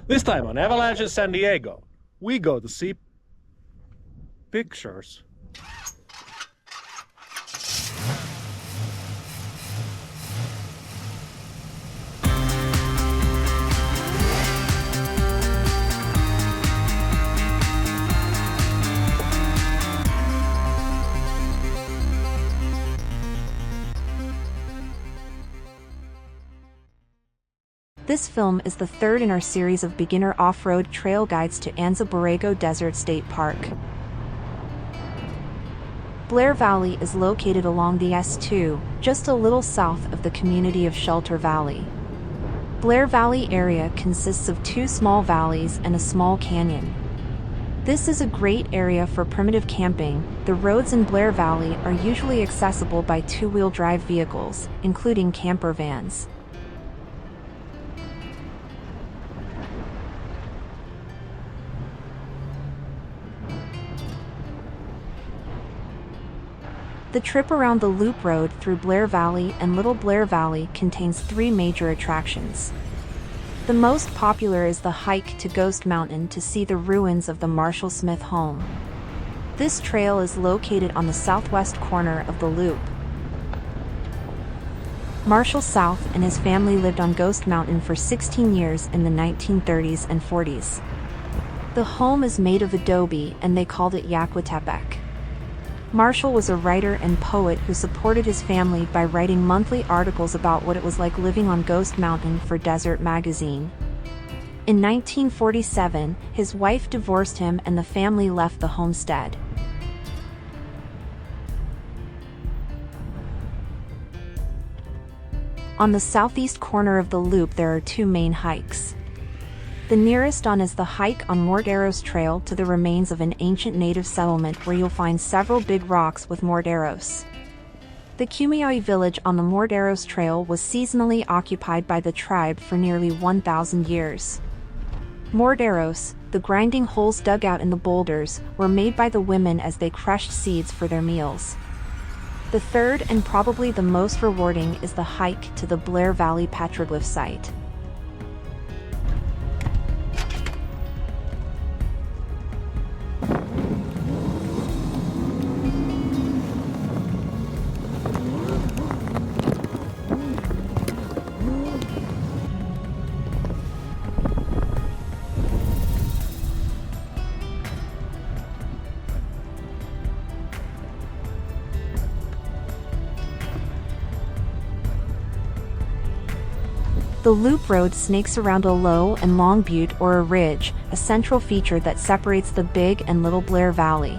This time on Avalanche in San Diego, we go to see pictures. This film is the third in our series of beginner off-road trail guides to Anza Borrego Desert State Park. Blair Valley is located along the S2, just a little south of the community of Shelter Valley. Blair Valley area consists of two small valleys and a small canyon. This is a great area for primitive camping. The roads in Blair Valley are usually accessible by two-wheel drive vehicles, including camper vans. The trip around the loop road through Blair Valley and Little Blair Valley contains three major attractions. The most popular is the hike to Ghost Mountain to see the ruins of the Marshal Smith home. This trail is located on the southwest corner of the loop. Marshal South and his family lived on Ghost Mountain for 16 years in the 1930s and 40s. The home is made of adobe and they called it Yaquatepec. Marshal was a writer and poet who supported his family by writing monthly articles about what it was like living on Ghost Mountain for Desert magazine. In 1947, his wife divorced him and the family left the homestead. On the southeast corner of the loop there are two main hikes. The nearest on is the hike on Morteros Trail to the remains of an ancient native settlement where you'll find several big rocks with Morteros. The Kumeyawi village on the Morteros Trail was seasonally occupied by the tribe for nearly 1,000 years. Morteros, the grinding holes dug out in the boulders, were made by the women as they crushed seeds for their meals. The third and probably the most rewarding is the hike to the Blair Valley petroglyph site. The loop road snakes around a low and long butte or a ridge, a central feature that separates the Big and Little Blair Valley.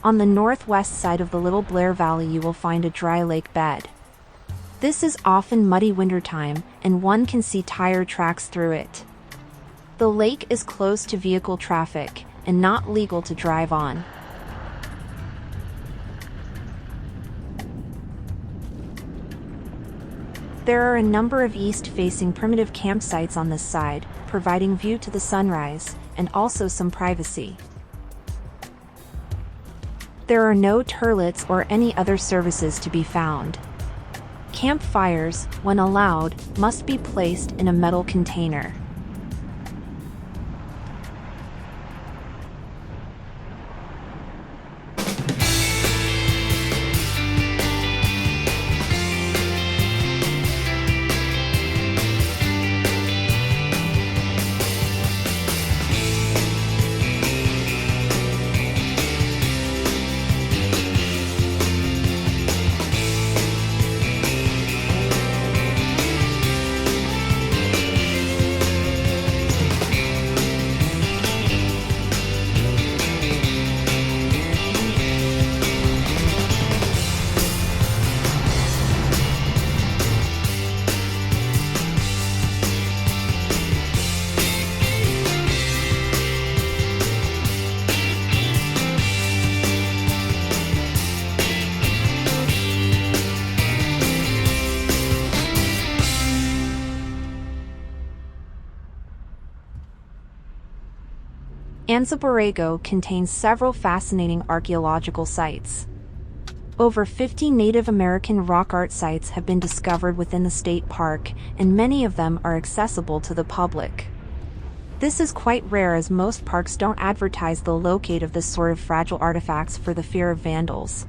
On the northwest side of the Little Blair Valley you will find a dry lake bed. This is often muddy wintertime, and one can see tire tracks through it. The lake is closed to vehicle traffic, and not legal to drive on. There are a number of east-facing primitive campsites on this side, providing view to the sunrise, and also some privacy. There are no toilets or any other services to be found. Campfires, when allowed, must be placed in a metal container. Anza Borrego contains several fascinating archaeological sites. Over 50 Native American rock art sites have been discovered within the state park, and many of them are accessible to the public. This is quite rare as most parks don't advertise the locate of this sort of fragile artifacts for the fear of vandals.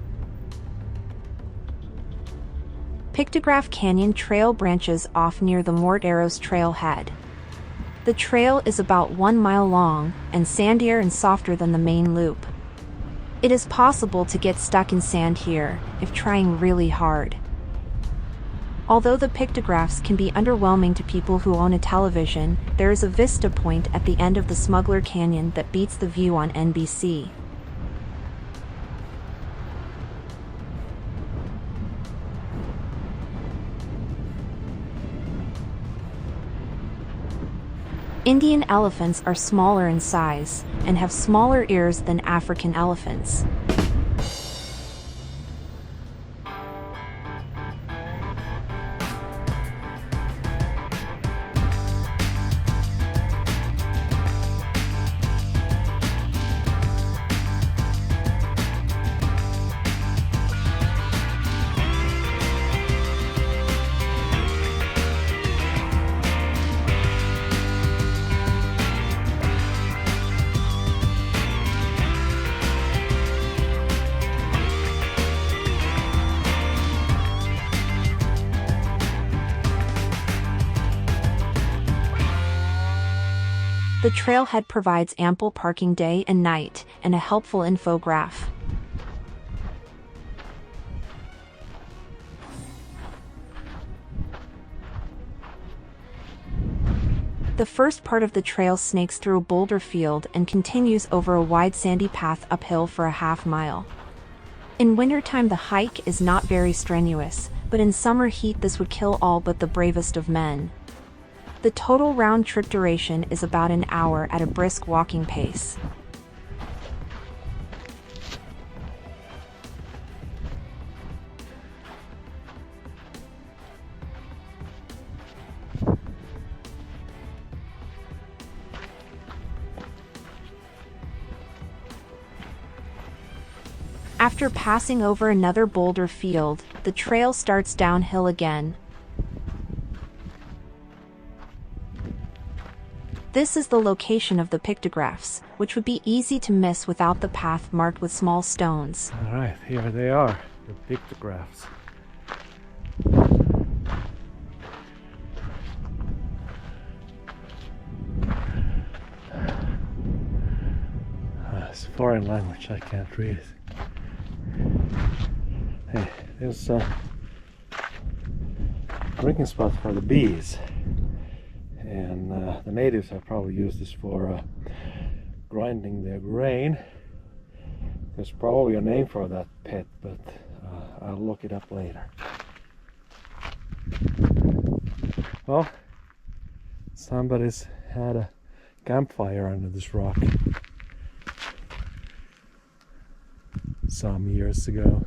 Pictograph Canyon trail branches off near the Morteros trailhead. The trail is about 1 mile long, and sandier and softer than the main loop. It is possible to get stuck in sand here, if trying really hard. Although the pictographs can be underwhelming to people who own a television, there is a vista point at the end of the Smuggler Canyon that beats the view on NBC. Indian elephants are smaller in size, and have smaller ears than African elephants. The trailhead provides ample parking day and night, and a helpful infograph. The first part of the trail snakes through a boulder field and continues over a wide sandy path uphill for a half-mile. In wintertime the hike is not very strenuous, but in summer heat this would kill all but the bravest of men. The total round-trip duration is about an hour at a brisk walking pace. After passing over another boulder field, the trail starts downhill again. This is the location of the pictographs, which would be easy to miss without the path marked with small stones. Alright, here they are, the pictographs. It's a foreign language, I can't read it. Hey, there's a drinking spot for the bees. And the natives have probably used this for grinding their grain. There's probably a name for that pet, but I'll look it up later. Well, somebody's had a campfire under this rock some years ago.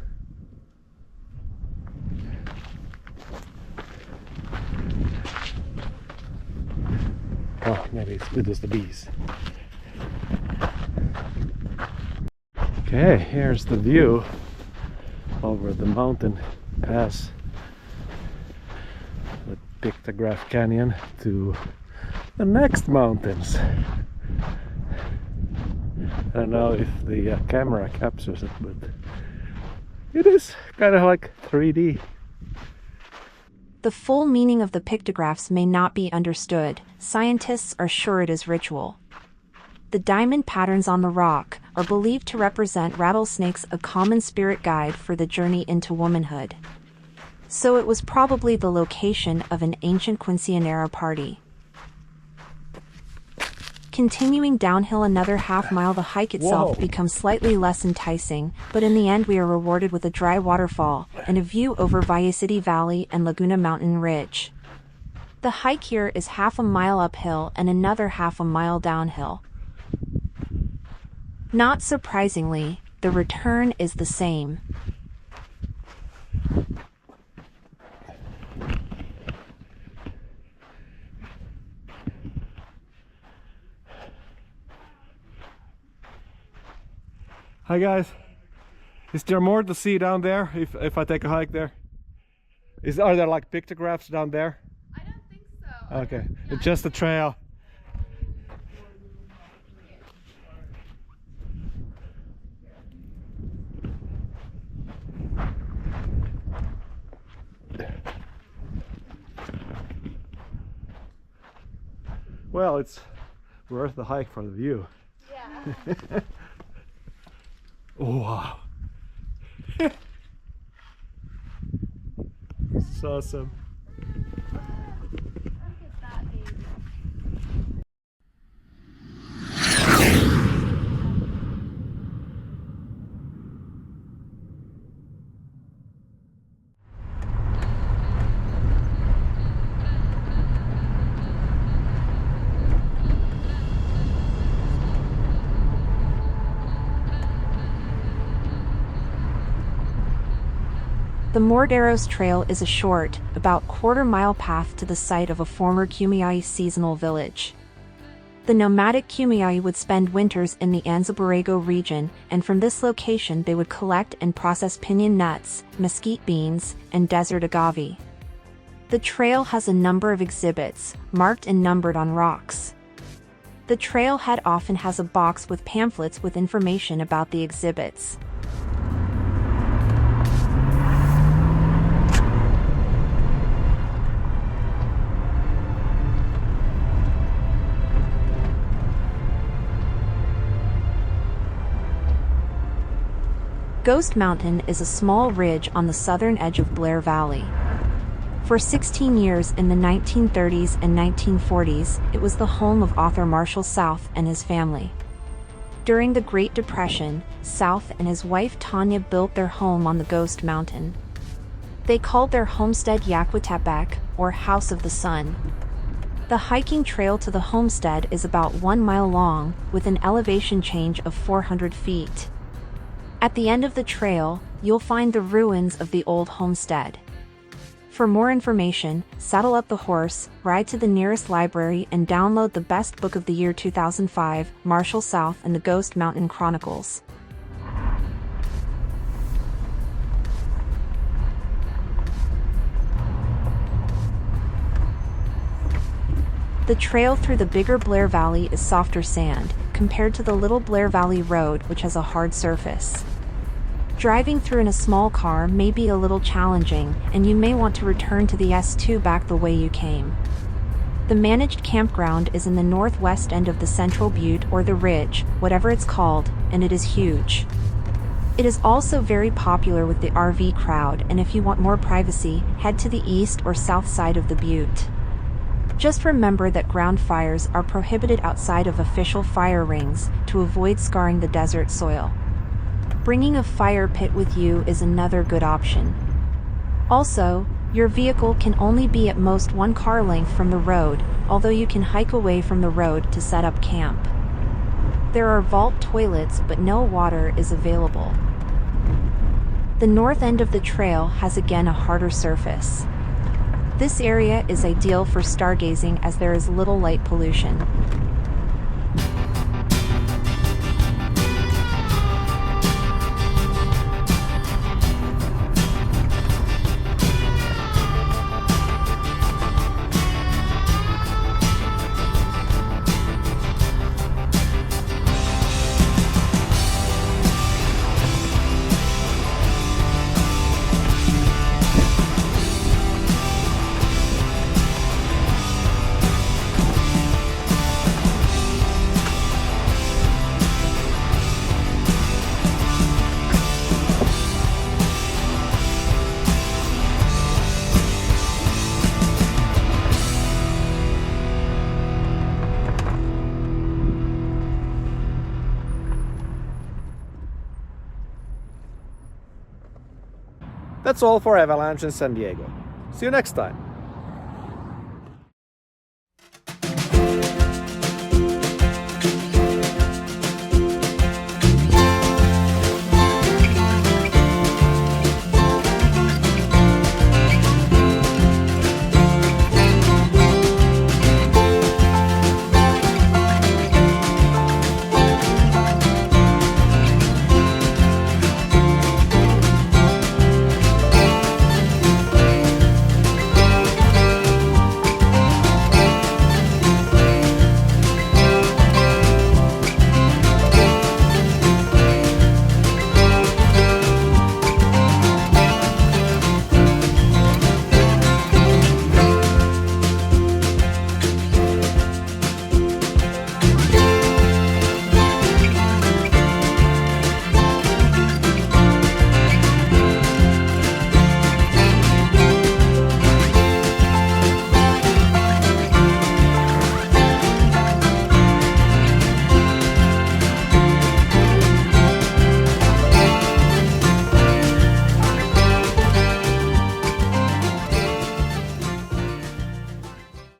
Oh, maybe it's with us the bees. Okay, here's the view over the mountain pass, the Pictograph Canyon, to the next mountains. I don't know if the camera captures it, but it is kind of like 3D. The full meaning of the pictographs may not be understood. Scientists are sure it is ritual. The diamond patterns on the rock are believed to represent rattlesnakes, a common spirit guide for the journey into womanhood. So it was probably the location of an ancient quinceañera party. Continuing downhill another half-mile, the hike itself becomes slightly less enticing, but in the end we are rewarded with a dry waterfall and a view over Valle Valley and Laguna Mountain Ridge. The hike here is half a mile uphill and another half a mile downhill. Not surprisingly, the return is the same. Hi guys. Is there more to see down there if I take a hike there? Are there like pictographs down there? I don't think so. Okay, it's just a trail. Well, it's worth the hike for the view. Yeah. Oh, wow. This is awesome. The Morteros Trail is a short, about quarter-mile path to the site of a former Kumeyaay seasonal village. The nomadic Kumeyaay would spend winters in the Anza Borrego region, and from this location they would collect and process pinyon nuts, mesquite beans, and desert agave. The trail has a number of exhibits, marked and numbered on rocks. The trailhead often has a box with pamphlets with information about the exhibits. Ghost Mountain is a small ridge on the southern edge of Blair Valley. For 16 years in the 1930s and 1940s, it was the home of author Marshal South and his family. During the Great Depression, South and his wife Tanya built their home on the Ghost Mountain. They called their homestead Yaquitepec, or House of the Sun. The hiking trail to the homestead is about 1 mile long, with an elevation change of 400 feet. At the end of the trail, you'll find the ruins of the old homestead. For more information, saddle up the horse, ride to the nearest library and download the best book of the year 2005, Marshal South and the Ghost Mountain Chronicles. The trail through the bigger Blair Valley is softer sand, compared to the Little Blair Valley Road, which has a hard surface. Driving through in a small car may be a little challenging, and you may want to return to the S2 back the way you came. The managed campground is in the northwest end of the Central Butte, or the Ridge, whatever it's called, and it is huge. It is also very popular with the RV crowd, and if you want more privacy, head to the east or south side of the Butte. Just remember that ground fires are prohibited outside of official fire rings to avoid scarring the desert soil. Bringing a fire pit with you is another good option. Also, your vehicle can only be at most 1 car length from the road, although you can hike away from the road to set up camp. There are vault toilets, but no water is available. The north end of the trail has again a harder surface. This area is ideal for stargazing as there is little light pollution. That's all for Avalanche in San Diego. See you next time.